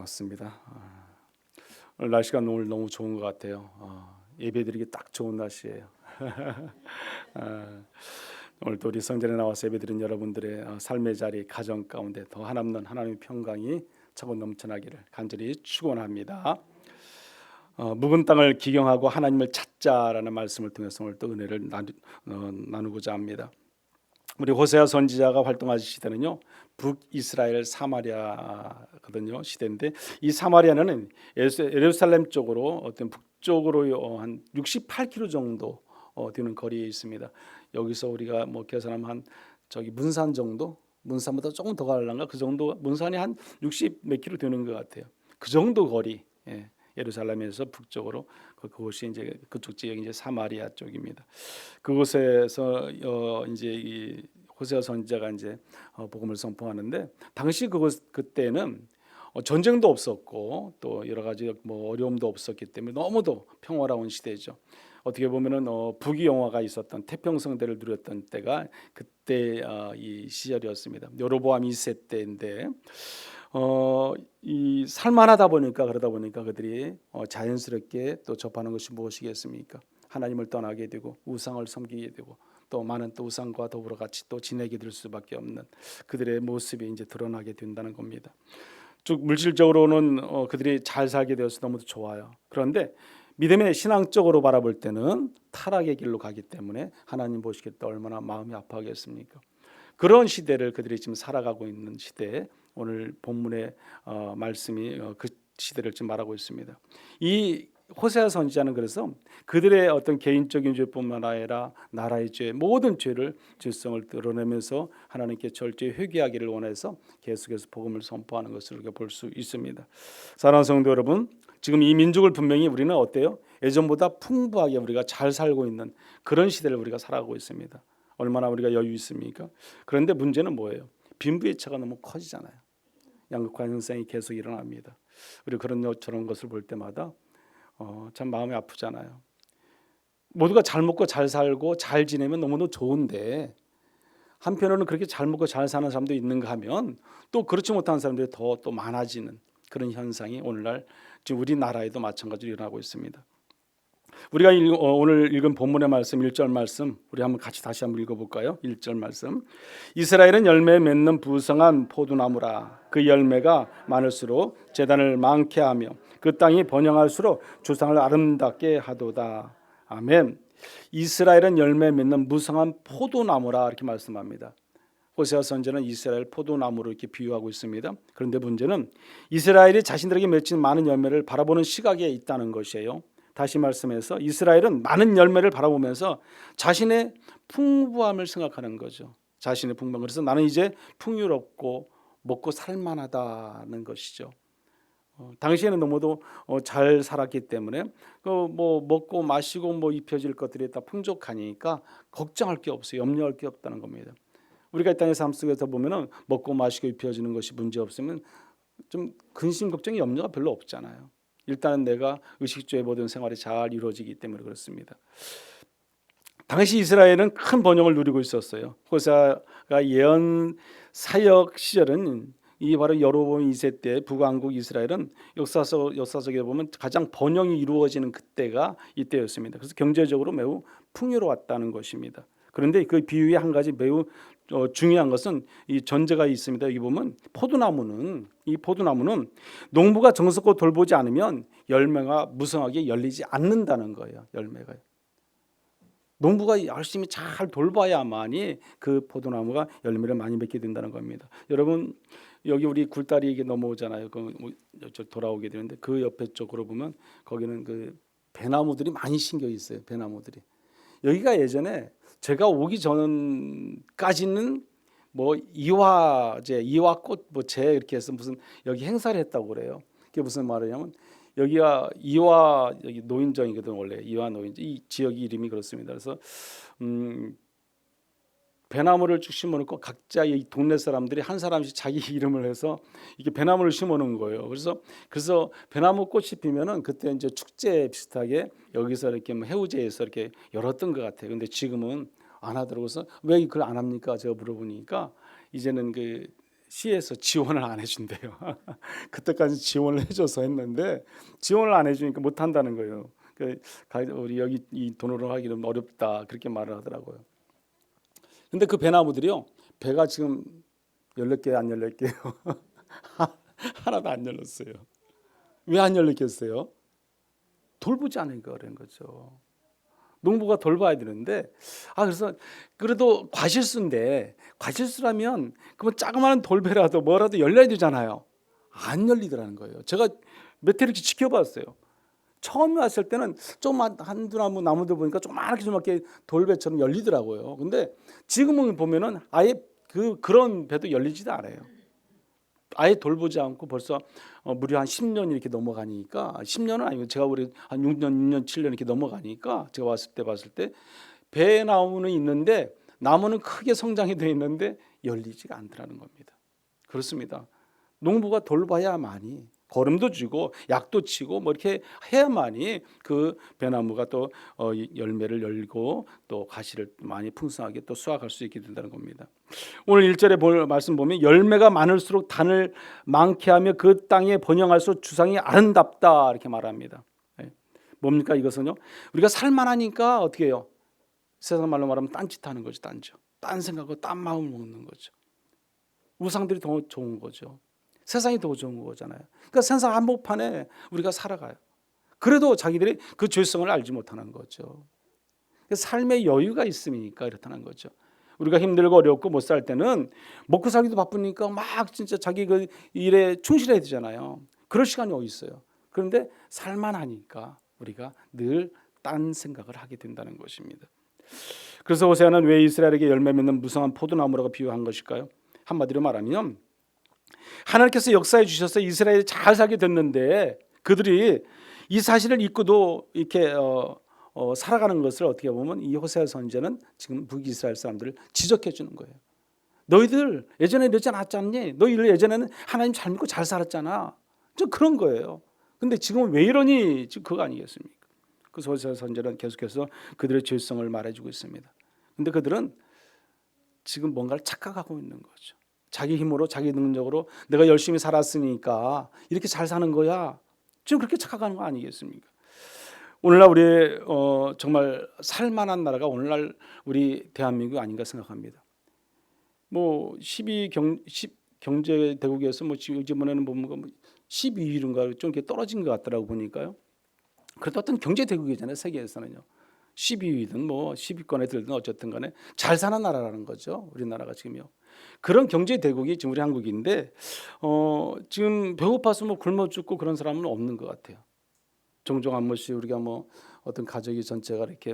고맙습니다. 오늘 날씨가 오늘 너무 좋은 것 같아요. 예배드리기 딱 좋은 날씨예요. 오늘 또 우리 성전에 나와서 예배드린 여러분들의 삶의 자리, 가정 가운데 더 한없는 하나님의 평강이 차고 넘쳐나기를 간절히 축원합니다. 묵은 땅을 기경하고 하나님을 찾자라는 말씀을 통해서 오늘 또 은혜를 나누고자 합니다. 우리 호세아 선지자가 활동하신 시대는요, 북이스라엘 사마리아거든요. 시대인데 이 사마리아는 예루살렘 쪽으로 어떤 북쪽으로 한 68km 정도 되는 거리에 있습니다. 여기서 우리가 뭐 계산하면 한 저기 문산 정도, 문산보다 조금 더 가려나 그 정도, 문산이 한 60 몇 킬로 되는 것 같아요. 그 정도 거리. 예루살렘에서 북쪽으로 그곳이 이제 그쪽 지역이 이제 사마리아 쪽입니다. 그곳에서 이제 이 호세아 선지자가 이제 복음을 선포하는데, 당시 그때는 전쟁도 없었고 또 여러 가지 뭐 어려움도 없었기 때문에 너무도 평화로운 시대죠. 어떻게 보면은 부귀영화가 있었던 태평성대를 누렸던 때가 그때 이 시절이었습니다. 여로보암 2세 때인데 이 살만하다 보니까 그러다 보니까 그들이 자연스럽게 또 접하는 것이 무엇이겠습니까? 하나님을 떠나게 되고 우상을 섬기게 되고 또 많은 또 우상과 더불어 같이 또 지내게 될 수밖에 없는 그들의 모습이 이제 드러나게 된다는 겁니다. 쭉 물질적으로는 그들이 잘 살게 되어서 너무도 좋아요. 그런데 믿음의 신앙적으로 바라볼 때는 타락의 길로 가기 때문에 하나님 보시기에 또 얼마나 마음이 아파하겠습니까? 그런 시대를 그들이 지금 살아가고 있는 시대에 오늘 본문의 말씀이 그 시대를 지금 말하고 있습니다. 이 호세아 선지자는 그래서 그들의 어떤 개인적인 죄뿐만 아니라 나라의 죄, 모든 죄성을 드러내면서 하나님께 철저히 회개하기를 원해서 계속해서 복음을 선포하는 것을 우리가 볼 수 있습니다. 사랑하는 성도 여러분, 지금 이 민족을 분명히 우리는 어때요? 예전보다 풍부하게 우리가 잘 살고 있는 그런 시대를 우리가 살아가고 있습니다. 얼마나 우리가 여유 있습니까? 그런데 문제는 뭐예요? 빈부의 차가 너무 커지잖아요. 양극화 현상이 계속 일어납니다. 우리 저런 것을 볼 때마다 참 마음이 아프잖아요. 모두가 잘 먹고 잘 살고 잘 지내면 너무너무 좋은데, 한편으로는 그렇게 잘 먹고 잘 사는 사람도 있는가 하면 또 그렇지 못한 사람들이 또 많아지는 그런 현상이 오늘날 지금 우리나라에도 마찬가지로 일어나고 있습니다. 우리가 오늘 읽은 본문의 말씀 1절 말씀 우리 한번 같이 다시 한번 읽어볼까요? 1절 말씀. 이스라엘은 열매 맺는 부성한 포도나무라. 그 열매가 많을수록 재단을 많게 하며 그 땅이 번영할수록 주상을 아름답게 하도다. 아멘. 이스라엘은 열매 맺는 무성한 포도나무라 이렇게 말씀합니다. 호세아 선지자는 이스라엘 포도나무로 이렇게 비유하고 있습니다. 그런데 문제는 이스라엘이 자신들에게 맺힌 많은 열매를 바라보는 시각에 있다는 것이에요. 다시 말씀해서 이스라엘은 많은 열매를 바라보면서 자신의 풍부함을 생각하는 거죠. 자신의 풍부함. 그래서 나는 이제 풍요롭고 먹고 살만하다는 것이죠. 당시에는 너무도 잘 살았기 때문에 뭐 먹고 마시고 뭐 입혀질 것들이 다 풍족하니까 걱정할 게 없어요. 염려할 게 없다는 겁니다. 우리가 이 땅의 삶 속에서 보면은 먹고 마시고 입혀지는 것이 문제 없으면 좀 근심 걱정이 염려가 별로 없잖아요. 일단은 내가 의식주의 모든 생활이 잘 이루어지기 때문에 그렇습니다. 당시 이스라엘은 큰 번영을 누리고 있었어요. 호세아가 예언 사역 시절은 이 바로 여로보암 2세 때 북왕국 이스라엘은 역사적에 보면 가장 번영이 이루어지는 그때가 이때였습니다. 그래서 경제적으로 매우 풍요로웠다는 것입니다. 그런데 그 비유의 한 가지 매우 중요한 것은 이 전제가 있습니다. 여기 보면 이 포도나무는 농부가 정성껏 돌보지 않으면 열매가 무성하게 열리지 않는다는 거예요. 열매가 농부가 열심히 잘 돌봐야만이 그 포도나무가 열매를 많이 맺게 된다는 겁니다. 여러분 여기 우리 굴다리에게 넘어오잖아요. 돌아오게 되는데 그 옆에 쪽으로 보면 거기는 그 배나무들이 많이 심겨 있어요. 배나무들이. 여기가 예전에 제가 오기 전까지는 뭐 이화꽃 제 이렇게 해서 무슨 여기 행사를 했다고 그래요. 그게 무슨 말이냐면 여기가 여기 노인정이거든. 원래 이화 노인정 이 지역 이름이 그렇습니다. 그래서 배나무를 쭉 심어놓고 각자 이 동네 사람들이 한 사람씩 자기 이름을 해서 이게 배나무를 심어놓은 거예요. 그래서 배나무 꽃이 피면은 그때 이제 축제 비슷하게 여기서 이렇게 뭐 해우제에서 이렇게 열었던 것 같아요. 근데 지금은 안 하더라고요. 그래서 왜 그걸 안 합니까? 제가 물어보니까 이제는 그 시에서 지원을 안 해준대요. 그때까지 지원을 해줘서 했는데 지원을 안 해주니까 못 한다는 거예요. 우리 여기 이 돈으로 하기는 어렵다 그렇게 말을 하더라고요. 근데 그 배나무들이요, 배가 지금 14개 안 열렸게요. 하나도 안 열렸어요. 왜 안 열렸겠어요? 돌보지 않으니까 그런 거죠. 농부가 돌봐야 되는데, 그래서 그래도 과실수라면 그뭐 자그마한 돌배라도 뭐라도 열려야 되잖아요. 안 열리더라는 거예요. 제가 몇 해 이렇게 지켜봤어요. 처음에 왔을 때는 좀 한두 나무들 보니까 조그맣게 돌배처럼 열리더라고요. 근데 지금은 보면은 아예 그런 배도 열리지도 않아요. 아예 돌보지 않고 벌써 무려 한 10년 이렇게 넘어가니까, 10년은 아니고 제가 우리 한 6년, 7년 이렇게 넘어가니까 제가 봤을 때 배나무는 있는데 나무는 크게 성장이 돼 있는데 열리지가 않더라는 겁니다. 그렇습니다. 농부가 돌봐야만이 거름도 주고 약도 치고 뭐 이렇게 해야만이 그 배나무가 또 열매를 열고 또 가시를 많이 풍성하게 또 수확할 수 있게 된다는 겁니다. 오늘 1절에 볼 말씀 보면 열매가 많을수록 단을 많게 하며 그 땅에 번영할수록 주상이 아름답다 이렇게 말합니다. 뭡니까 이것은요? 우리가 살만하니까 어떻게 해요? 세상 말로 말하면 딴짓하는 거죠. 딴 생각하고 딴 마음을 먹는 거죠. 우상들이 더 좋은 거죠. 세상이 더 좋은 거잖아요. 그러니까 세상 한복판에 우리가 살아가요. 그래도 자기들이 그 죄성을 알지 못하는 거죠. 삶의 여유가 있으니까 이렇다는 거죠. 우리가 힘들고 어렵고 못 살 때는 먹고 살기도 바쁘니까 막 진짜 자기 그 일에 충실해야 되잖아요. 그럴 시간이 어디 있어요. 그런데 살만하니까 우리가 늘 딴 생각을 하게 된다는 것입니다. 그래서 호세아는 왜 이스라엘에게 열매 맺는 무성한 포도나무라고 비유한 것일까요? 한마디로 말하면 하나님께서 역사해 주셔서 이스라엘이 잘 살게 됐는데 그들이 이 사실을 잊고도 이렇게 살아가는 것을 어떻게 보면 이 호세아 선지자는 지금 북이스라엘 사람들을 지적해 주는 거예요. 너희들 예전에 이러지 않았지? 너희들 예전에는 하나님 잘 믿고 잘 살았잖아. 좀 그런 거예요. 근데 지금은 왜 이러니? 지금 그거 아니겠습니까? 그래서 호세아 선지자는 계속해서 그들의 죄성을 말해주고 있습니다. 근데 그들은 지금 뭔가를 착각하고 있는 거죠. 자기 힘으로 자기 능력으로 내가 열심히 살았으니까 이렇게 잘 사는 거야. 지금 그렇게 착각하는 거 아니겠습니까? 오늘날 우리 정말 살만한 나라가 오늘날 우리 대한민국이 아닌가 생각합니다. 뭐 10 경제 대국에서 뭐 이번에는 보면 12위인가 좀 이렇게 떨어진 것 같더라고 보니까요. 그래도 어떤 경제 대국이잖아요. 세계에서는요. 12위든 뭐 10위권에 들든 어쨌든 간에 잘 사는 나라라는 거죠. 우리나라가 지금요. 그런 경제 대국이 지금 우리 한국인데 지금 배고파서 뭐 굶어 죽고 그런 사람은 없는 것 같아요. 종종 한 번씩 우리가 뭐 어떤 가족이 전체가 이렇게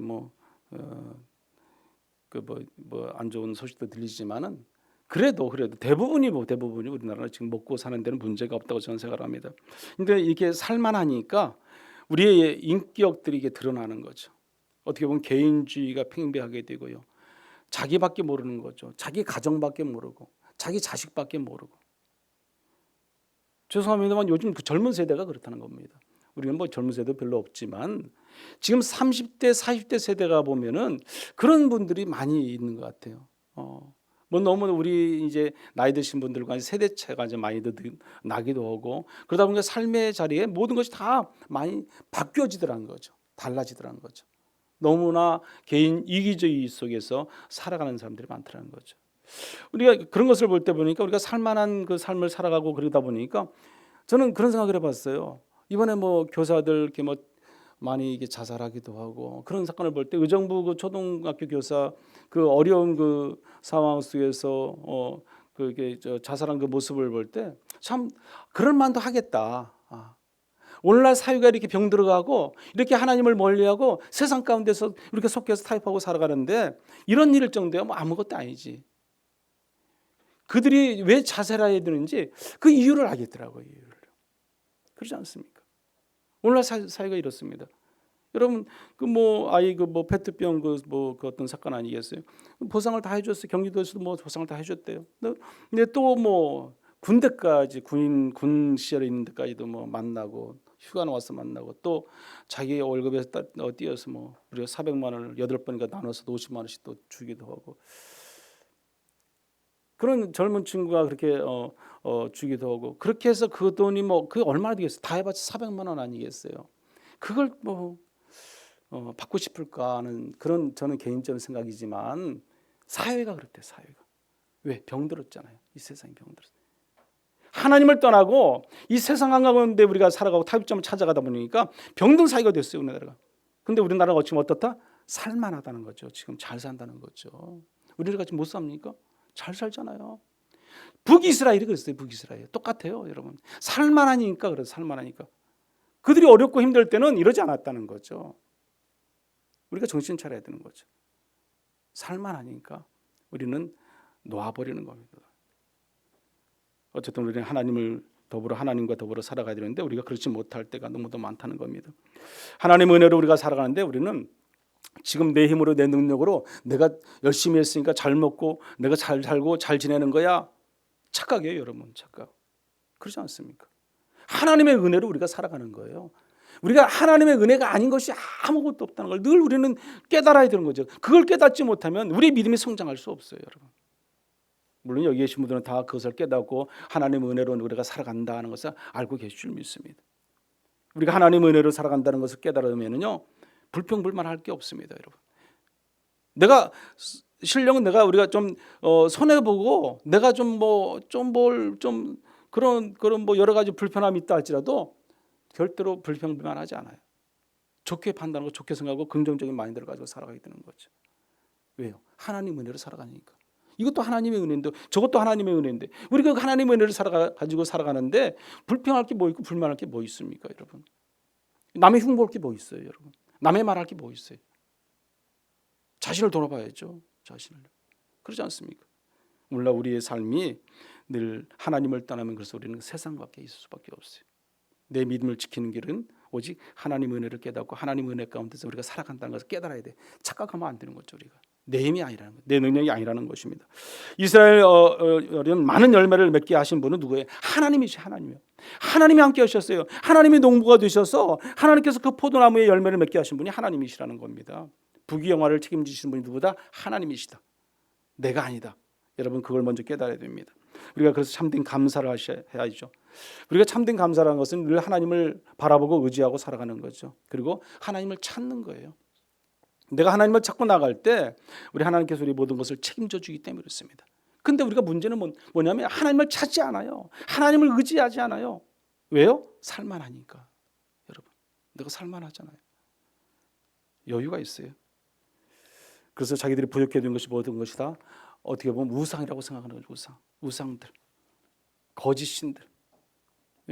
안 좋은 소식도 들리지만은 그래도 대부분이 우리나라는 지금 먹고 사는 데는 문제가 없다고 저는 생각을 합니다. 근데 이렇게 살만하니까 우리의 인격들이 이게 드러나는 거죠. 어떻게 보면 개인주의가 팽배하게 되고요. 자기밖에 모르는 거죠. 자기 가정밖에 모르고 자기 자식밖에 모르고. 죄송합니다만 요즘 그 젊은 세대가 그렇다는 겁니다. 우리는 뭐 젊은 세대 별로 없지만 지금 30대, 40대 세대가 보면은 그런 분들이 많이 있는 것 같아요. 뭐 너무 우리 이제 나이 드신 분들과 세대 차이가 이제 많이 나기도 하고 그러다 보니까 삶의 자리에 모든 것이 다 많이 바뀌어지더라는 거죠. 달라지더라는 거죠. 너무나 개인 이기주의 속에서 살아가는 사람들이 많더라는 거죠. 우리가 그런 것을 볼 때 보니까 우리가 살만한 그 삶을 살아가고 그러다 보니까 저는 그런 생각을 해봤어요. 이번에 뭐 교사들 이렇게 뭐 많이 이게 자살하기도 하고 그런 사건을 볼 때 의정부 그 초등학교 교사 그 어려운 그 상황 속에서 그게 자살한 그 모습을 볼 때 참 그럴 만도 하겠다. 오늘날 사회가 이렇게 병들어가고 이렇게 하나님을 멀리하고 세상 가운데서 이렇게 속해서 타협하고 살아가는데 이런 일일 정도야 뭐 아무것도 아니지. 그들이 왜 자살해야 되는지 그 이유를 알겠더라고요. 그렇지 않습니까? 오늘날 사회가 이렇습니다. 여러분 그 뭐 아이 그 뭐 페트병 그 어떤 사건 아니겠어요? 보상을 다 해줬어요. 경기도에서도 뭐 보상을 다 해줬대요. 근데 또 뭐 군대까지 군 시절에 있는 데까지도 뭐 만나고 휴가 나와서 만나고 또 자기 월급에 띄어서 뭐 우리가 400만 원을 8번인가 나눠서 50만 원씩 또 주기도 하고 그런 젊은 친구가 그렇게 주기도 하고 그렇게 해서 그 돈이 뭐 그 얼마나 되겠어요? 다 해봤자 400만 원 아니겠어요? 그걸 뭐 받고 싶을까 하는 그런 저는 개인적인 생각이지만 사회가 그렇대. 사회가 왜? 병들었잖아요. 이 세상이 병들었어요. 하나님을 떠나고 이 세상 가운데 우리가 살아가고 타협점을 찾아가다 보니까 병든 사회가 됐어요, 우리나라가. 근데 우리나라가 지금 어떻다? 살만하다는 거죠. 지금 잘 산다는 거죠. 우리나라가 지금 못 삽니까? 잘 살잖아요. 북이스라엘이 그랬어요. 북이스라엘 똑같아요, 여러분. 살만하니까 그래서 살만하니까. 그들이 어렵고 힘들 때는 이러지 않았다는 거죠. 우리가 정신 차려야 되는 거죠. 살만하니까 우리는 놓아버리는 겁니다. 어쨌든 우리는 하나님과 더불어 살아가야 되는데 우리가 그렇지 못할 때가 너무도 많다는 겁니다. 하나님의 은혜로 우리가 살아가는데 우리는 지금 내 힘으로 내 능력으로 내가 열심히 했으니까 잘 먹고 내가 잘 살고 잘 지내는 거야. 착각이에요, 여러분. 착각. 그렇지 않습니까? 하나님의 은혜로 우리가 살아가는 거예요. 우리가 하나님의 은혜가 아닌 것이 아무것도 없다는 걸 늘 우리는 깨달아야 되는 거죠. 그걸 깨닫지 못하면 우리 믿음이 성장할 수 없어요, 여러분. 물론 여기 계신 분들은 다 그것을 깨닫고 하나님의 은혜로 우리가 살아간다는 것을 알고 계실 줄 믿습니다. 우리가 하나님의 은혜로 살아간다는 것을 깨달으면요 불평불만할 게 없습니다, 여러분. 내가 신령은 우리가 좀 손해 보고 내가 좀 그런 뭐 여러 가지 불편함이 있다 할지라도 절대로 불평불만하지 않아요. 좋게 판단하고 좋게 생각하고 긍정적인 마인드를 가지고 살아가게 되는 거죠. 왜요? 하나님 은혜로 살아가니까. 이것도 하나님의 은혜인데 저것도 하나님의 은혜인데 우리가 하나님의 은혜를 가지고 살아가는데 불평할 게 뭐 있고 불만할 게 뭐 있습니까, 여러분? 남의 흉보할 게 뭐 있어요, 여러분? 남의 말할 게 뭐 있어요? 자신을 돌아봐야죠. 자신을. 그러지 않습니까? 물론 우리의 삶이 늘 하나님을 떠나면 그래서 우리는 세상밖에 있을 수밖에 없어요. 내 믿음을 지키는 길은 오직 하나님의 은혜를 깨닫고 하나님의 은혜 가운데서 우리가 살아간다는 것을 깨달아야 돼. 착각하면 안 되는 거죠. 우리가 내 힘이 아니라는 것, 내 능력이 아니라는 것입니다. 이스라엘은 많은 열매를 맺게 하신 분은 누구예요? 하나님이시. 하나님이요. 하나님이 함께 하셨어요. 하나님이 농부가 되셔서 하나님께서 그 포도나무의 열매를 맺게 하신 분이 하나님이시라는 겁니다. 부귀영화를 책임지시는 분이 누구다? 하나님이시다. 내가 아니다. 여러분 그걸 먼저 깨달아야 됩니다. 우리가 그래서 참된 감사를 해야죠. 우리가 참된 감사라는 것은 늘 하나님을 바라보고 의지하고 살아가는 거죠. 그리고 하나님을 찾는 거예요. 내가 하나님을 찾고 나갈 때 우리 하나님께서 우리 모든 것을 책임져 주기 때문에 그렇습니다. 근데 우리가 문제는 뭐냐면 하나님을 찾지 않아요. 하나님을 의지하지 않아요. 왜요? 살만하니까. 여러분 내가 살만하잖아요. 여유가 있어요. 그래서 자기들이 부욕해 둔 것이 모든 것이다 어떻게 보면 우상이라고 생각하는 거죠. 우상들, 거짓신들.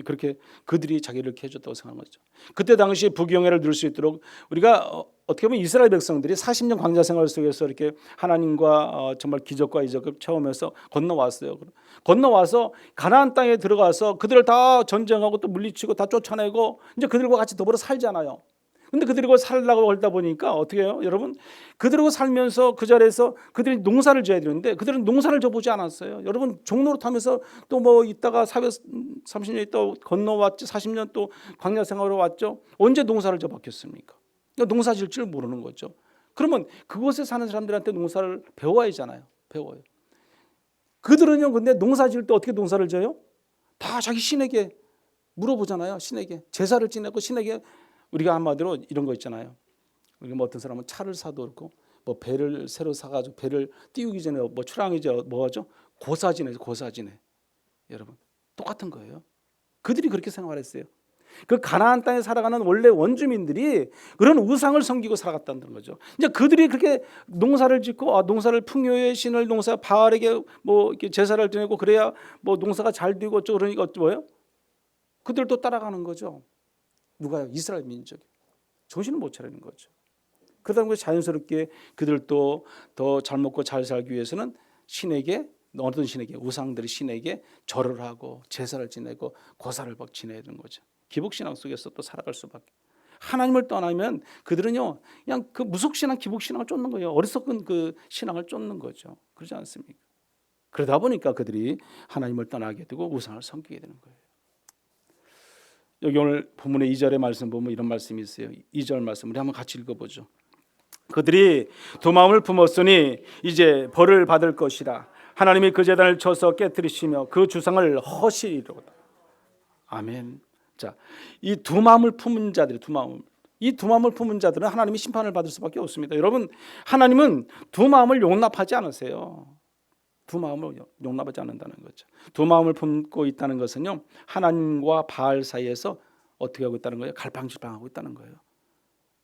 그렇게 그들이 자기를 이렇게 해줬다고 생각한 거죠. 그때 당시 부귀영화를 누릴 수 있도록 우리가 어떻게 보면 이스라엘 백성들이 40년 광야 생활 속에서 이렇게 하나님과 정말 기적과 이적을 체험해서 건너왔어요. 건너와서 가나안 땅에 들어가서 그들을 다 전쟁하고 또 물리치고 다 쫓아내고 이제 그들과 같이 더불어 살잖아요. 근데 그들과 살려고 하다 보니까 어떻게 해요? 여러분 그들하고 살면서 그 자리에서 그들이 농사를 지어야 되는데 그들은 농사를 져보지 않았어요. 여러분 종로로 타면서 또 뭐 있다가 30년 있다 건너왔죠. 40년 또 광야 생활로 왔죠. 언제 농사를 져봤겠습니까? 그러니까 농사 질 줄 모르는 거죠. 그러면 그곳에 사는 사람들한테 농사를 배워야 하잖아요. 배워요. 그들은요 근데 농사 지을 때 어떻게 농사를 져요? 다 자기 신에게 물어보잖아요. 신에게 제사를 지내고 신에게 우리가 한마디로 이런 거 있잖아요. 우리가 뭐 어떤 사람은 차를 사도 그렇고 뭐 배를 새로 사가지고 배를 띄우기 전에 뭐 출항이죠. 뭐 하죠? 고사지내죠. 고사지내. 여러분 똑같은 거예요. 그들이 그렇게 생활했어요. 그 가나안 땅에 살아가는 원래 원주민들이 그런 우상을 섬기고 살아갔다는 거죠. 이제 그들이 그렇게 농사를 짓고 농사를 풍요의 신을 농사 바알에게 뭐 이렇게 제사를 지내고 그래야 뭐 농사가 잘 되고 어쩌고 그러니까 뭐예요? 그들도 따라가는 거죠. 누가요? 이스라엘 민족이 정신을 못 차리는 거죠. 그러다 보니 자연스럽게 그들도 더 잘 먹고 잘 살기 위해서는 신에게 어떤 신에게 우상들의 신에게 절을 하고 제사를 지내고 고사를 지내야 되는 거죠. 기복신앙 속에서 또 살아갈 수밖에. 하나님을 떠나면 그들은요 그냥 그 무속신앙 기복신앙을 쫓는 거예요. 어리석은 그 신앙을 쫓는 거죠. 그렇지 않습니까? 그러다 보니까 그들이 하나님을 떠나게 되고 우상을 섬기게 되는 거예요. 여기 오늘 본문의 2절의 말씀 보면 이런 말씀이 있어요. 2절 말씀 우리 한번 같이 읽어보죠. 그들이 두 마음을 품었으니 이제 벌을 받을 것이라. 하나님이 그 제단을 쳐서 깨뜨리시며 그 주상을 허시리로다. 아멘. 자, 이 두 마음을 품은 자들이 이 두 마음을 품은 자들은 하나님이 심판을 받을 수밖에 없습니다. 여러분, 하나님은 두 마음을 용납하지 않으세요. 두 마음을 용납하지 않는다는 거죠. 두 마음을 품고 있다는 것은요, 하나님과 바알 사이에서 어떻게 하고 있다는 거예요? 갈팡질팡하고 있다는 거예요.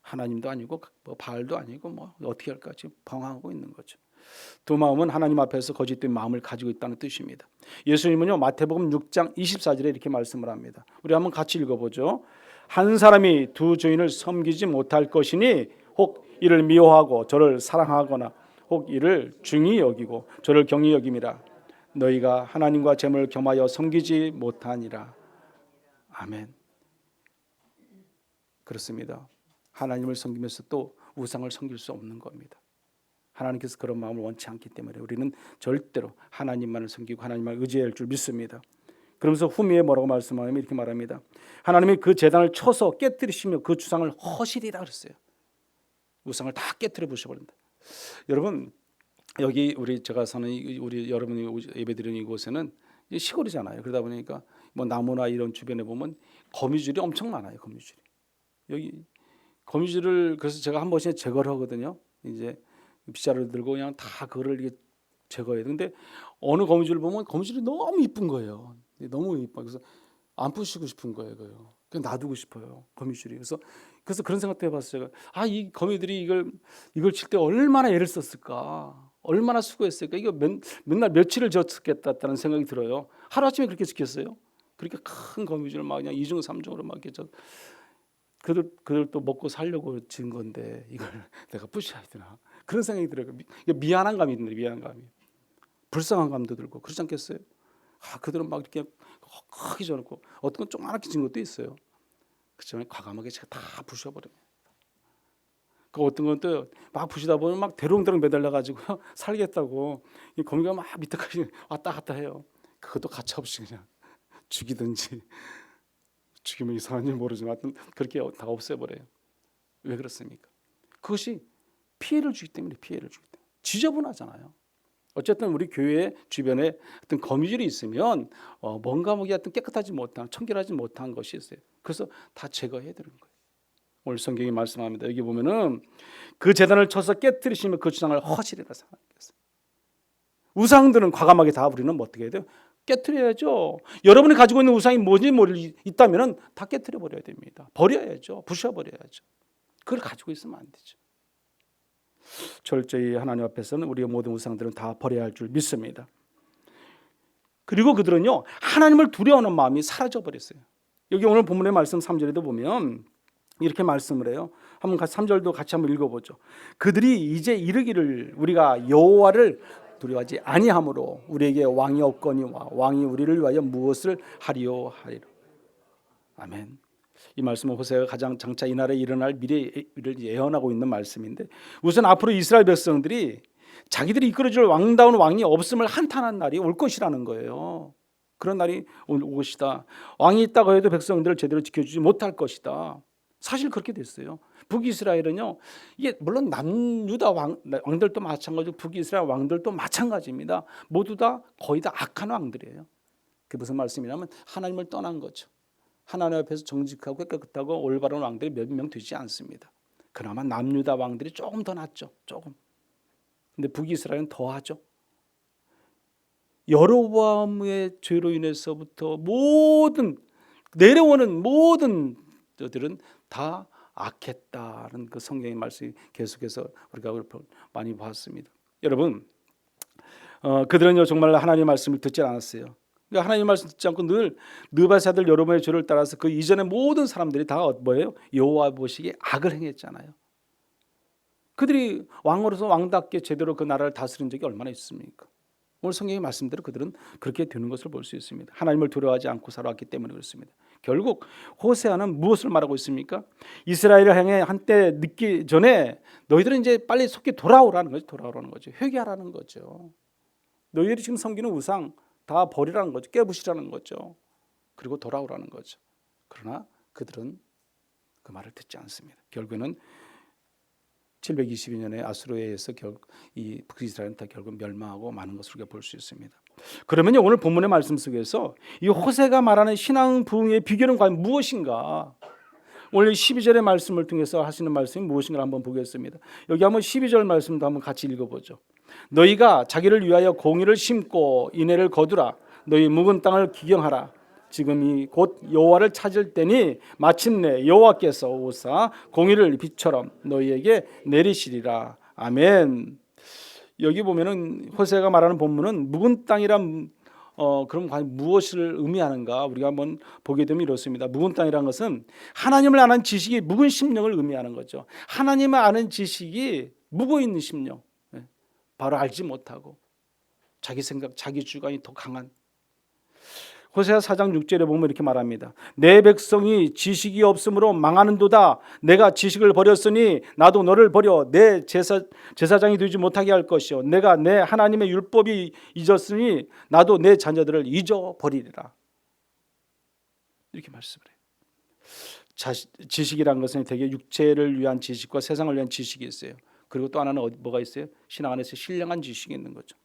하나님도 아니고 뭐 바알도 아니고 뭐 어떻게 할까 지금 방황하고 있는 거죠. 두 마음은 하나님 앞에서 거짓된 마음을 가지고 있다는 뜻입니다. 예수님은요, 마태복음 6장 24절에 이렇게 말씀을 합니다. 우리 한번 같이 읽어보죠. 한 사람이 두 주인을 섬기지 못할 것이니 혹 이를 미워하고 저를 사랑하거나 혹 이를 중히 여기고 저를 경히 여김이라. 너희가 하나님과 재물을 겸하여 섬기지 못하니라. 아멘. 그렇습니다. 하나님을 섬기면서 또 우상을 섬길 수 없는 겁니다. 하나님께서 그런 마음을 원치 않기 때문에 우리는 절대로 하나님만을 섬기고 하나님만 의지해야 할 줄 믿습니다. 그러면서 후미에 뭐라고 말씀하냐면 이렇게 말합니다. 하나님이 그 제단을 쳐서 깨뜨리시며 그 주상을 허시리라 그랬어요. 우상을 다 깨뜨려 부셔버린다. 여러분, 여기 제가 사는 우리 여러분이 예배드리는 이곳에는 시골이잖아요. 그러다 보니까 뭐 나무나 이런 주변에 보면 거미줄이 엄청 많아요. 거미줄이. 여기 거미줄을 그래서 제가 한 번씩 제거를 하거든요. 이제 빗자루를 들고 그냥 다 그거를 이렇게 제거해요. 근데 어느 거미줄을 보면 거미줄이 너무 이쁜 거예요. 너무 이뻐. 그래서 안 부시고 싶은 거예요. 그냥 놔두고 싶어요. 거미줄이. 그래서 그런 생각도 해봤어요. 제가 이 거미들이 이걸 칠 때 얼마나 애를 썼을까, 얼마나 수고했을까. 이거 맨날 며칠을 졌겠다는 생각이 들어요. 하루 아침에 그렇게 지켰어요. 그렇게 큰 거미줄을 막 그냥 2중 3중으로 막 이렇게 그들 또 먹고 살려고 진 건데 이걸 내가 부셔야 되나, 그런 생각이 들어요. 미안한 감이 드는, 미안한 감이, 불쌍한 감도 들고 그렇지 않겠어요? 그들은 막 이렇게 크게 져놓고 어떤 건 조그맣게 진 것도 있어요. 그렇지만 과감하게 제가 다 부셔버립니다. 그 어떤 건 또 막 부시다 보면 막 대롱대롱 매달려 가지고 살겠다고 이 거미가 막 밑에까지 왔다 갔다 해요. 그것도 가차없이 그냥 죽이든지, 죽이면 이상한지 모르지만 하여튼 그렇게 다 없애버려요. 왜 그렇습니까? 그것이 피해를 주기 때문에. 지저분하잖아요. 어쨌든 우리 교회 주변에 어떤 거미줄이 있으면 뭔가 하여튼 깨끗하지 못한, 청결하지 못한 것이 있어요. 그래서 다 제거해야 되는 거예요. 오늘 성경이 말씀합니다. 여기 보면은 그 제단을 쳐서 깨뜨리시면 그 주상을 허시리라 생각했어요. 우상들은 과감하게 다 우리는 어떻게 해야 돼요? 깨뜨려야죠. 여러분이 가지고 있는 우상이 뭔지 있다면은 다 깨뜨려 버려야 됩니다. 버려야죠. 부셔버려야죠. 그걸 가지고 있으면 안 되죠. 철저히 하나님 앞에서는 우리의 모든 우상들은 다 버려야 할 줄 믿습니다. 그리고 그들은요, 하나님을 두려워하는 마음이 사라져 버렸어요. 여기 오늘 본문의 말씀 3절에도 보면 이렇게 말씀을 해요. 한번 3절도 같이 한번 읽어보죠. 그들이 이제 이르기를 우리가 여호와를 두려워하지 아니하므로 우리에게 왕이 없거니와 왕이 우리를 위하여 무엇을 하리요 하리라. 아멘. 이 말씀은 호세가 가장 장차 이 나라에 일어날 미래를 예언하고 있는 말씀인데, 우선 앞으로 이스라엘 백성들이 자기들이 이끌어줄 왕다운 왕이 없음을 한탄한 날이 올 것이라는 거예요. 그런 날이 올 것이다. 왕이 있다고 해도 백성들을 제대로 지켜주지 못할 것이다. 사실 그렇게 됐어요. 북이스라엘은요, 이게 물론 남유다 왕들도 마찬가지고 북이스라엘 왕들도 마찬가지입니다. 모두 다 거의 다 악한 왕들이에요. 그게 무슨 말씀이냐면 하나님을 떠난 거죠. 하나님 앞에서 정직하고 깨끗하고 올바른 왕들이 몇 명 되지 않습니다. 그나마 남유다 왕들이 조금 더 낫죠. 조금. 근데 북이스라엘은 더하죠. 여로보암의 죄로 인해서부터 내려오는 모든 저들은 다 악했다는 그 성경의 말씀이 계속해서 우리가 많이 봤습니다. 여러분, 그들은요 정말 하나님의 말씀을 듣지 않았어요. 그러니까 하나님 말씀 듣지 않고 늘 느바세 아들 여로보암의 죄를 따라서 그 이전의 모든 사람들이 다 뭐예요? 여호와 보시기에 악을 행했잖아요. 그들이 왕으로서 왕답게 제대로 그 나라를 다스린 적이 얼마나 있습니까? 오늘 성경의 말씀대로 그들은 그렇게 되는 것을 볼 수 있습니다. 하나님을 두려워하지 않고 살아왔기 때문에 그렇습니다. 결국 호세아는 무엇을 말하고 있습니까? 이스라엘을 향해 한때 늦기 전에 너희들은 이제 빨리 속히 돌아오라는 거죠. 회개하라는 거죠. 너희들이 지금 섬기는 우상 다 버리라는 거죠. 깨부시라는 거죠. 그리고 돌아오라는 거죠. 그러나 그들은 그 말을 듣지 않습니다. 결국에는 722년에 아수르에 의해서 이 북이스라엘은 다 결국 멸망하고 마는 것을 우리가 볼 수 있습니다. 그러면요, 오늘 본문의 말씀 속에서 이 호세가 말하는 신앙 부흥의 비결은 과연 무엇인가? 오늘 12절의 말씀을 통해서 하시는 말씀이 무엇인가 한번 보겠습니다. 여기 한번 12절 말씀도 한번 같이 읽어보죠. 너희가 자기를 위하여 공의를 심고 인애를 거두라. 너희 묵은 땅을 기경하라. 지금이 곧 여호와를 찾을 때니 마침내 여호와께서 오사 공의를 빛처럼 너희에게 내리시리라. 아멘. 여기 보면은 호세가 말하는 본문은 묵은 땅이란 그럼 과연 무엇을 의미하는가 우리가 한번 보게 되면 이렇습니다. 묵은 땅이라는 것은 하나님을 아는 지식이 묵은 심령을 의미하는 거죠. 하나님을 아는 지식이 묵어 있는 심령, 바로 알지 못하고 자기 생각, 자기 주관이 더 강한. 호세아 4장 6절에 보면 이렇게 말합니다. 내 백성이 지식이 없으므로 망하는도다. 내가 지식을 버렸으니 나도 너를 버려 내 제사장이 되지 못하게 할 것이요 내가 내 하나님의 율법이 잊었으니 나도 내 자녀들을 잊어버리리라. 이렇게 말씀을 해요. 지식이란 것은 되게 육체를 위한 지식과 세상을 위한 지식이 있어요. 그리고 또 하나는 뭐가 있어요? 신앙 안에서 신령한 지식이 있는 거죠.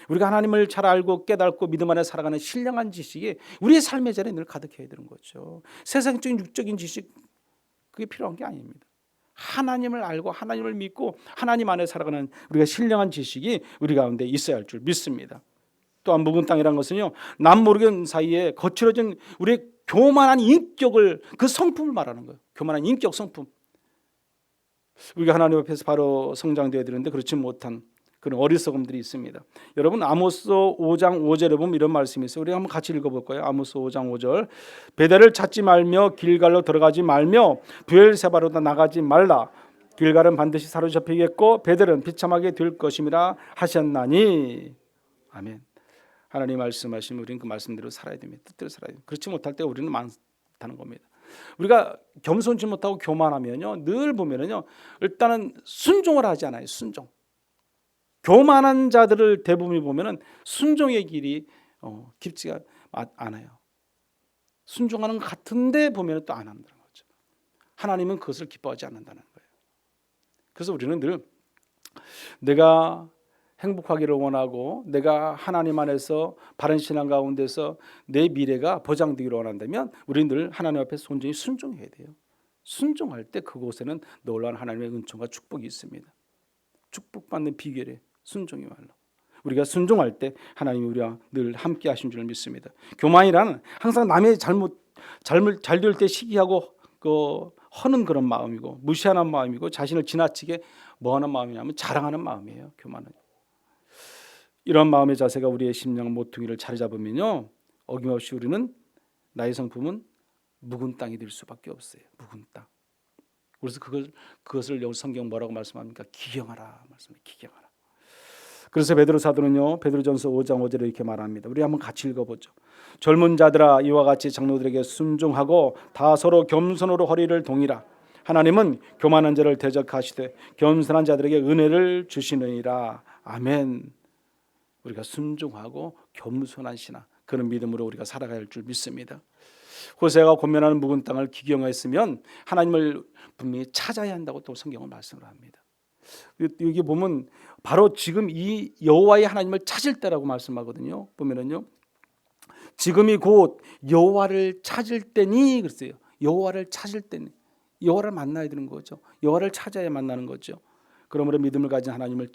우리가 하나님을 잘 알고 깨닫고 믿음 안에 살아가는 신령한 지식이 우리의 삶의 자리에 늘 가득해야 되는 거죠. 세상적인 육적인 지식 그게 필요한 게 아닙니다. 하나님을 알고 하나님을 믿고 하나님 안에 살아가는 우리가 신령한 지식이 우리 가운데 있어야 할 줄 믿습니다. 또한 묵은 땅이라는 것은요, 남모르는 사이에 거칠어진 우리의 교만한 인격을 그 성품을 말하는 거예요. 교만한 인격 성품. 우리가 하나님 앞에서 바로 성장되어야 되는데 그렇지 못한 그런 어리석음들이 있습니다. 여러분 아모스 5장 5절에 보면 이런 말씀이 있어요. 우리 한번 같이 읽어볼까요? 아모스 5장 5절. 베델을 찾지 말며 길갈로 들어가지 말며 브엘세바로 나가지 말라. 길갈은 반드시 사로잡히겠고 베델은 비참하게 될 것임이라 하셨나니. 아멘. 하나님 말씀하시면 우리는 그 말씀대로 살아야 됩니다. 뜻대로 살아야 됩니다. 그렇지 못할 때 우리는 많다는 겁니다. 우리가 겸손치 못하고 교만하면요, 늘 보면은요, 일단은 순종을 하지 않아요. 순종. 교만한 자들을 대부분 보면은 순종의 길이 깊지가 않아요. 순종하는 것 같은데 보면은 또 안 한다는 거죠. 하나님은 그것을 기뻐하지 않는다는 거예요. 그래서 우리는 늘 내가 행복하기를 원하고 내가 하나님 안에서 바른 신앙 가운데서 내 미래가 보장되기를 원한다면 우리는 늘 하나님 앞에서 온전히 순종해야 돼요. 순종할 때 그곳에는 놀라운 하나님의 은총과 축복이 있습니다. 축복받는 비결이 순종이말로 우리가 순종할 때 하나님이 우리와 늘 함께 하신 줄 믿습니다. 교만이란 항상 남의 잘못 잘 될 때 시기하고 허는 그런 마음이고 무시하는 마음이고 자신을 지나치게 뭐하는 마음이냐면 자랑하는 마음이에요. 교만은. 이런 마음의 자세가 우리의 심령 모퉁이를 자리 잡으면요, 어김없이 우리는 나의 성품은 묵은 땅이 될 수밖에 없어요. 묵은 땅. 그래서 그것을 여기 성경 뭐라고 말씀합니까? 기경하라 말씀해. 기경하라. 그래서 베드로 사도는요, 베드로전서 5장 5절에 이렇게 말합니다. 우리 한번 같이 읽어보죠. 젊은 자들아 이와 같이 장로들에게 순종하고 다 서로 겸손으로 허리를 동이라. 하나님은 교만한 자를 대적하시되 겸손한 자들에게 은혜를 주시느니라. 아멘. 우리가 순종하고 겸손한 신앙, 그런 믿음으로 우리가 살아가야 할 줄 믿습니다. 호세아가 고면하는 묵은 땅을 기경했으면 하나님을 분명히 찾아야 한다고 또 성경은 말씀을 합니다. 여기 보면 바로 지금 이 여호와의 하나님을 찾을 때라고 말씀하거든요. 보면은요, 지금이 곧 여호와를 찾을 때니 그랬어요. 여호와를 찾을 때니, 여호와를 만나야 되는 거죠. 여호와를 찾아야 만나는 거죠. 그러므로 믿음을 가진 하나님을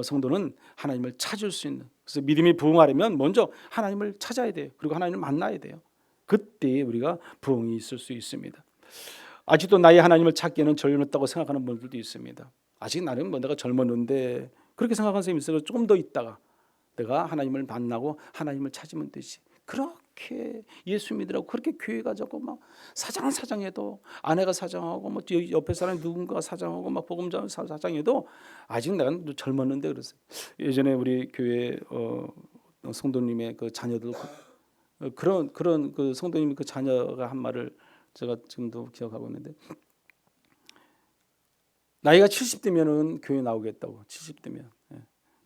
성도는 하나님을 찾을 수 있는, 그래서 믿음이 부흥하려면 먼저 하나님을 찾아야 돼요. 그리고 하나님을 만나야 돼요. 그때 우리가 부흥이 있을 수 있습니다. 아직도 나의 하나님을 찾기에는 젊었다고 생각하는 분들도 있습니다. 아직 나는 내가 젊었는데 그렇게 생각하는 사람이 있어요. 조금 더 있다가 내가 하나님을 만나고 하나님을 찾으면 되지. 그렇게 예수 믿으라고 그렇게 교회 가자고 막 사장해도, 아내가 사장하고 뭐 옆에 사람이 누군가 사장하고 막 복음자 사장해도 아직 내가 젊었는데 그랬어요. 예전에 우리 교회 성도님의 그 자녀들 그런 그 성도님 그 자녀가 한 말을 제가 지금도 기억하고 있는데, 나이가 70대면은 교회 나오겠다고. 70대면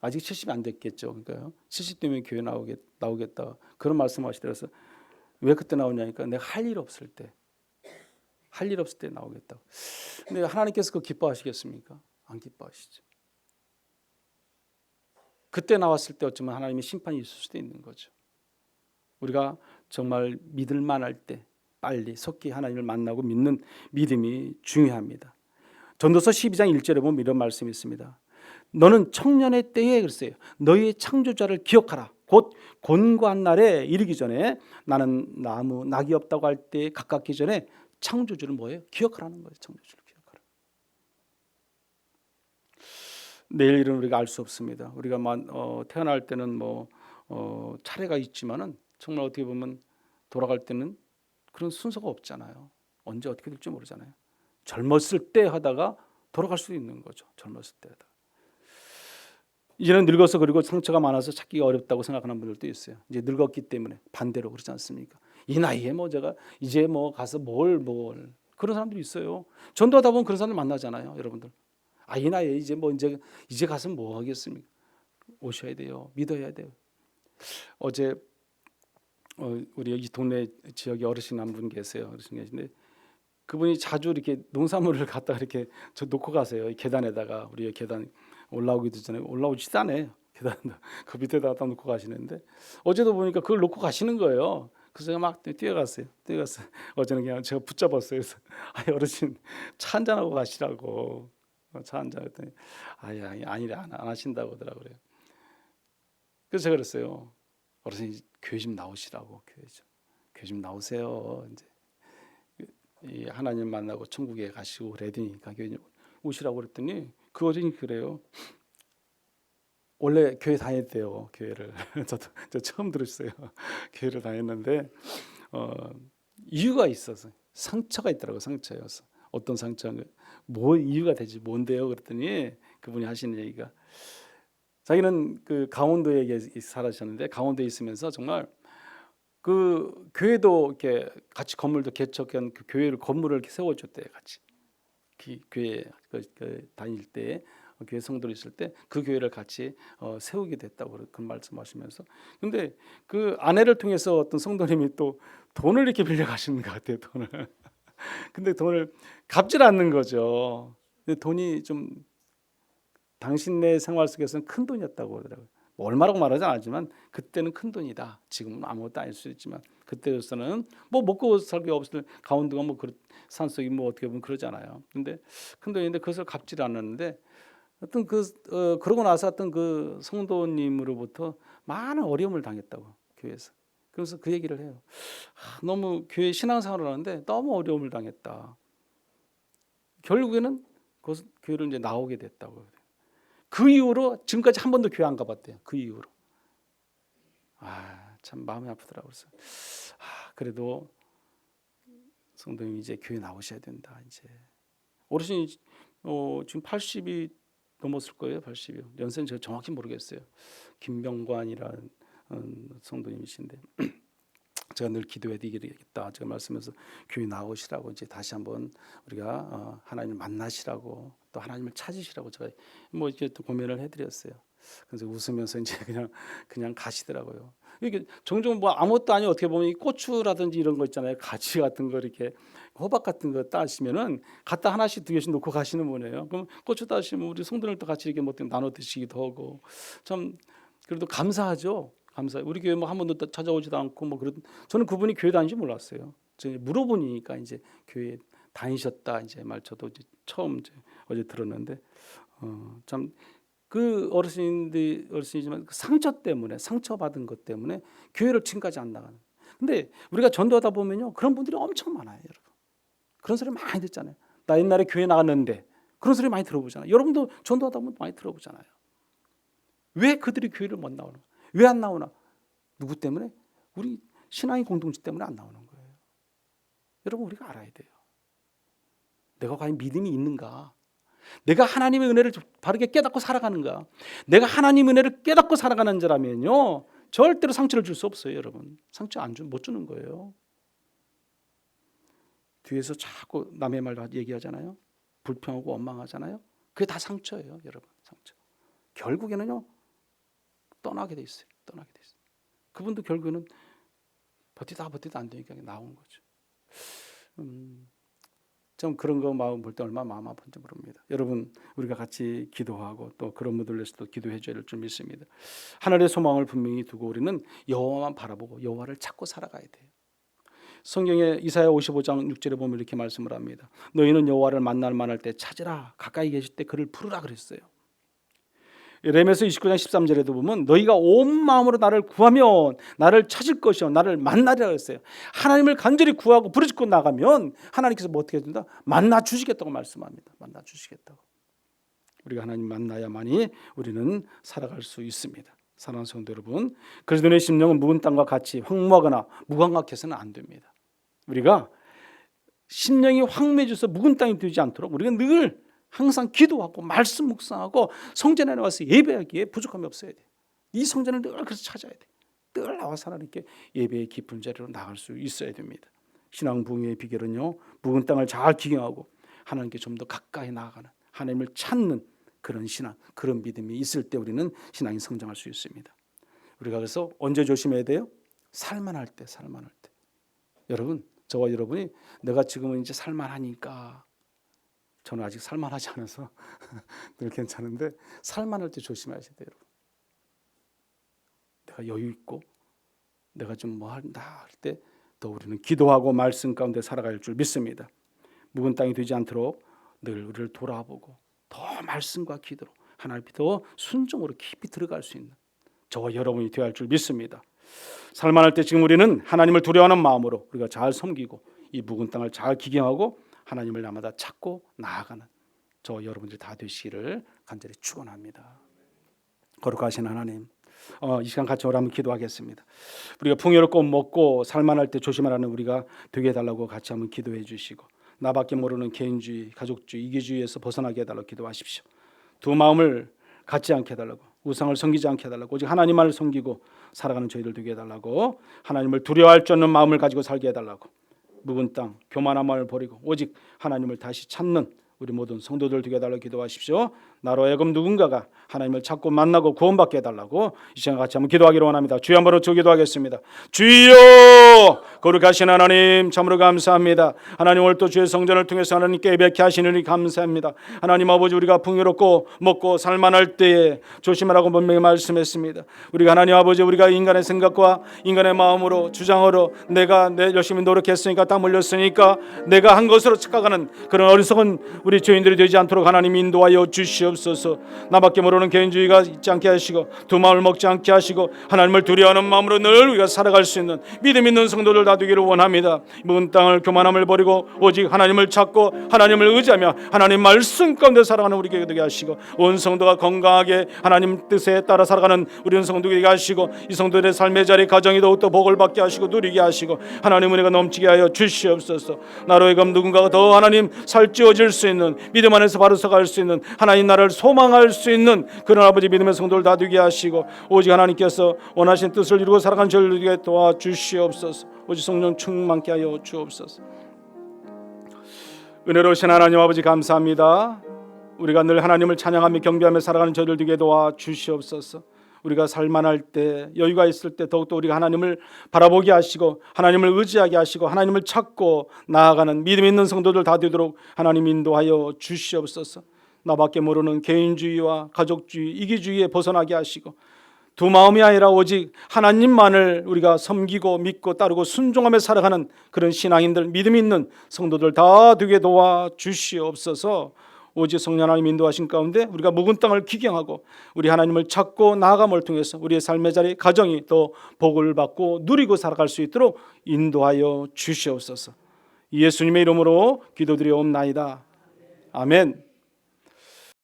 아직 70이 안 됐겠죠. 그러니까요. 70대면 교회 나오겠다. 그런 말씀하시더라서 왜 그때 나오냐니까 내가 할 일 없을 때 나오겠다고. 근데 하나님께서 그거 기뻐하시겠습니까? 안 기뻐하시죠. 그때 나왔을 때 어쩌면 하나님의 심판이 있을 수도 있는 거죠. 우리가 정말 믿을 만할 때 빨리 속히 하나님을 만나고 믿는 믿음이 중요합니다. 전도서 12장 1절에 보면 이런 말씀이 있습니다. 너는 청년의 때에 그랬어요. 너희 창조자를 기억하라. 곧 곤고한 날에 이르기 전에 나는 나무 낙이 없다고 할 때 가깝기 전에 창조주를 뭐예요? 기억하라는 거예요. 창조주를 기억하라. 내일 일은 우리가 알 수 없습니다. 우리가 태어날 때는 차례가 있지만은 정말 어떻게 보면 돌아갈 때는 그런 순서가 없잖아요. 언제 어떻게 될지 모르잖아요. 젊었을 때 하다가 돌아갈 수도 있는 거죠. 젊었을 때 하다가. 이제는 늙어서 그리고 상처가 많아서 찾기가 어렵다고 생각하는 분들도 있어요. 이제 늙었기 때문에 반대로 그렇지 않습니까? 이 나이에 제가 이제 가서 뭘 그런 사람들이 있어요. 전도하다 보면 그런 사람들 만나잖아요, 여러분들. 이 나이에 이제 가서 뭐 하겠습니까? 오셔야 돼요. 믿어야 돼요. 어제 우리 이 동네 지역에 어르신 한 분 계세요. 어르신 계신데 그분이 자주 이렇게 농산물을 갖다 이렇게 놓고 가세요. 이 계단에다가 우리 계단 올라오기도 전에 올라오지도 않아요. 계단 그 밑에다가 놓고 가시는데 어제도 보니까 그걸 놓고 가시는 거예요. 그래서 제가 막 뛰어갔어요. 어제는 그냥 제가 붙잡았어요. 그래서 어르신 차 한잔 하고 가시라고. 차 한잔 했더니 아니래 안 하신다고 하더라고요. 그래서 제가 그랬어요. 어르신 교회 좀 나오시라고. 교회 좀 나오세요. 이제 이 하나님 만나고 천국에 가시고 그래야 되니까 교회 오시라고 그랬더니 그 어른이 그래요. 원래 교회 다녔대요. 교회를 저 처음 들었어요. 교회를 다녔는데 이유가 있어서 상처가 있더라고요. 상처여서 어떤 상처가 뭐 이유가 되지 뭔데요? 그랬더니 그분이 하시는 얘기가 자기는 그 강원도에 살았었는데 강원도에 있으면서 정말 그 교회도 이렇게 같이 건물도 개척한 그 교회를 건물을 이렇게 세워줬대요. 같이 교회 다닐 때 교회 성도로 있을 때 그 교회를 같이 세우게 됐다고 그런 말씀하시면서 근데 그 아내를 통해서 어떤 성도님이 또 돈을 이렇게 빌려 가시는 것 같아요. 돈을 근데 돈을 갚질 않는 거죠. 근데 돈이 좀 당신네 생활 속에서는 큰 돈이었다고 그러더라고요. 뭐 얼마라고 말하지 않았지만 그때는 큰 돈이다. 지금은 아무것도 아닐 수 있지만 그때로서는 먹고 살기 없을 강원도가 산속이 어떻게 보면 그러잖아요. 근데 큰 돈인데 그것을 갚질 않았는데 어떤 그러고 나서 어떤 그 성도님으로부터 많은 어려움을 당했다고 교회에서. 그래서 그 얘기를 해요. 너무 교회 신앙생활을 하는데 너무 어려움을 당했다. 결국에는 그 교회를 이제 나오게 됐다고. 그 이후로 지금까지 한 번도 교회 안 가봤대요. 그 이후로. 참 마음이 아프더라고요. 그래서 그래도 성도님 이제 교회 나오셔야 된다. 이제 어르신이 지금 80이 넘었을 거예요. 80이요. 연세는 제가 정확히 모르겠어요. 김병관이라는 성도님이신데 제가 늘 기도해 드리겠다. 제가 말씀해서 교회 나오시라고 이제 다시 한번 우리가 하나님을 만나시라고 또 하나님을 찾으시라고 제가 이렇게 또 고민을 해드렸어요. 그래서 웃으면서 이제 그냥 가시더라고요. 이게 종종 아무것도 아니 어떻게 보면 이 고추라든지 이런 거 있잖아요. 가지 같은 거 이렇게 호박 같은 거 따시면은 갖다 하나씩 두 개씩 놓고 가시는 분이에요. 그럼 고추 따시면 우리 성도들도 같이 이렇게 나눠 드시기도 하고 참 그래도 감사하죠. 우리 교회 한 번도 찾아오지도 않고 저는 그분이 교회 다니는지 몰랐어요. 제가 물어보니까 이제 교회 다니셨다 이제 저도 이제 처음 어제 들었는데 참 그 어르신이지만 그 상처받은 것 때문에 교회를 지금까지 안 나가는. 근데 우리가 전도하다 보면요 그런 분들이 엄청 많아요, 여러분. 그런 소리 많이 듣잖아요. 나 옛날에 교회 나갔는데 그런 소리 많이 들어보잖아요. 여러분도 전도하다 보면 많이 들어보잖아요. 왜 그들이 교회를 못 나오나? 왜 안 나오나? 누구 때문에? 우리 신앙의 공동체 때문에 안 나오는 거예요. 여러분 우리가 알아야 돼요. 내가 과연 믿음이 있는가? 내가 하나님의 은혜를 바르게 깨닫고 살아가는가? 내가 하나님의 은혜를 깨닫고 살아가는 자라면요 절대로 상처를 줄 수 없어요, 여러분. 상처 못 주는 거예요. 뒤에서 자꾸 남의 말 얘기하잖아요. 불평하고 원망하잖아요. 그게 다 상처예요, 여러분. 상처. 결국에는요 떠나게 돼 있어요. 그분도 결국에는 버티다 안 되니까 나온 거죠. 좀 그런 거 마음 볼 때 얼마나 마음 아픈지 모릅니다. 여러분, 우리가 같이 기도하고 또 그런 분들 위해서도 기도해 줘야 될 줄 믿습니다. 하늘의 소망을 분명히 두고 우리는 여호와만 바라보고 여호와를 찾고 살아가야 돼요. 성경에 이사야 55장 6절에 보면 이렇게 말씀을 합니다. 너희는 여호와를 만날 만할 때 찾으라, 가까이 계실 때 그를 부르라 그랬어요. 레미야 29장 13절에도 보면 너희가 온 마음으로 나를 구하면 나를 찾을 것이요 나를 만나리라 그랬어요. 하나님을 간절히 구하고 부르짖고 나가면 하나님께서 뭐 어떻게 해준다? 만나 주시겠다고 말씀합니다. 만나 주시겠다고. 우리가 하나님 만나야만이 우리는 살아갈 수 있습니다. 사랑하는 성도 여러분, 그래서 너의 심령은 묵은 땅과 같이 황무하거나 무감각해서는 안 됩니다. 우리가 심령이 황무해져서 묵은 땅이 되지 않도록 우리가 늘 항상 기도하고 말씀 묵상하고 성전에 나와서 예배하기에 부족함이 없어야 돼. 이 성전을 늘 그래서 찾아야 돼. 늘 나와서 하나님께 예배의 깊은 자리로 나갈 수 있어야 됩니다. 신앙 부흥의 비결은요, 묵은 땅을 잘 기경하고 하나님께 좀 더 가까이 나아가는, 하나님을 찾는 그런 신앙, 그런 믿음이 있을 때 우리는 신앙이 성장할 수 있습니다. 우리가 그래서 언제 조심해야 돼요? 살만할 때, 살만할 때. 여러분, 저와 여러분이 내가 지금은 이제 살만하니까, 저는 아직 살만하지 않아서 늘 괜찮은데 살만할 때 조심하셔야 돼요. 여러분. 내가 여유 있고 내가 좀 뭐 한다 할 때 더 우리는 기도하고 말씀 가운데 살아갈 줄 믿습니다. 묵은 땅이 되지 않도록 늘 우리를 돌아보고 더 말씀과 기도로 하나님 더 순종으로 깊이 들어갈 수 있는 저와 여러분이 되어야 할 줄 믿습니다. 살만할 때 지금 우리는 하나님을 두려워하는 마음으로 우리가 잘 섬기고 이 묵은 땅을 잘 기경하고 하나님을 날마다 찾고 나아가는 저 여러분들 다 되시기를 간절히 축원합니다. 거룩하신 하나님, 이 시간 같이 오라면 기도하겠습니다. 우리가 풍요롭고 먹고 살만할 때 조심하라는 우리가 되게 해달라고 같이 한번 기도해 주시고, 나밖에 모르는 개인주의, 가족주의, 이기주의에서 벗어나게 해달라고 기도하십시오. 두 마음을 갖지 않게 해달라고, 우상을 섬기지 않게 해달라고, 오직 하나님만을 섬기고 살아가는 저희들 되게 해달라고, 하나님을 두려워할 줄 아는 마음을 가지고 살게 해달라고, 묵은 땅, 교만한 마음을 버리고 오직 하나님을 다시 찾는 우리 모든 성도들 되게 해달라고 기도하십시오. 나로 하여금 누군가가 하나님을 찾고 만나고 구원받게 해달라고 이 시간 같이 한번 기도하기를 원합니다. 주여 한번 더 기도하겠습니다. 주여, 거룩하신 하나님 참으로 감사합니다. 하나님 오늘 또 주의 성전을 통해서 하나님께 예배케 하시느니 감사합니다. 하나님 아버지, 우리가 풍요롭고 먹고 살만할 때에 조심하라고 분명히 말씀했습니다. 우리가 하나님 아버지, 우리가 인간의 생각과 인간의 마음으로 주장으로 내가 열심히 노력했으니까 땀 흘렸으니까 내가 한 것으로 착각하는 그런 어리석은 우리 죄인들이 되지 않도록 하나님 인도하여 주시옵소서. 나밖에 모르는 개인주의가 있지 않게 하시고 두 마음을 먹지 않게 하시고 하나님을 두려워하는 마음으로 늘 우리가 살아갈 수 있는 믿음 있는 성도들 다 되기를 원합니다. 묵은 땅을 교만함을 버리고 오직 하나님을 찾고 하나님을 의지하며 하나님 말씀 가운데 살아가는 우리에게 되게 하시고, 온 성도가 건강하게 하나님 뜻에 따라 살아가는 우리 성도에게 되게 하시고, 이 성도들의 삶의 자리 가정이 더욱더 복을 받게 하시고 누리게 하시고 하나님 은혜가 넘치게 하여 주시옵소서. 나로 하여금 누군가가 더 하나님 살찌워질 수 있는, 믿음 안에서 바로 서갈 수 있는, 하나님 나라를 소망할 수 있는 그런 아버지 믿음의 성도를 다 되게 하시고, 오직 하나님께서 원하신 뜻을 이루고 살아가는 저희를 되게 도와주시옵소서. 오직 성령 충만케 하여 주옵소서. 은혜로우신 하나님 아버지 감사합니다. 우리가 늘 하나님을 찬양하며 경배하며 살아가는 저희를 되게 도와주시옵소서. 우리가 살만할 때, 여유가 있을 때 더욱더 우리가 하나님을 바라보게 하시고 하나님을 의지하게 하시고 하나님을 찾고 나아가는 믿음 있는 성도들 다 되도록 하나님 인도하여 주시옵소서. 나밖에 모르는 개인주의와 가족주의, 이기주의에 벗어나게 하시고 두 마음이 아니라 오직 하나님만을 우리가 섬기고 믿고 따르고 순종하며 살아가는 그런 신앙인들, 믿음 있는 성도들 다 되게 도와주시옵소서. 오직 성령 하나님 인도하신 가운데 우리가 묵은 땅을 기경하고 우리 하나님을 찾고 나아감을 통해서 우리의 삶의 자리, 가정이 또 복을 받고 누리고 살아갈 수 있도록 인도하여 주시옵소서. 예수님의 이름으로 기도드리옵나이다. 아멘.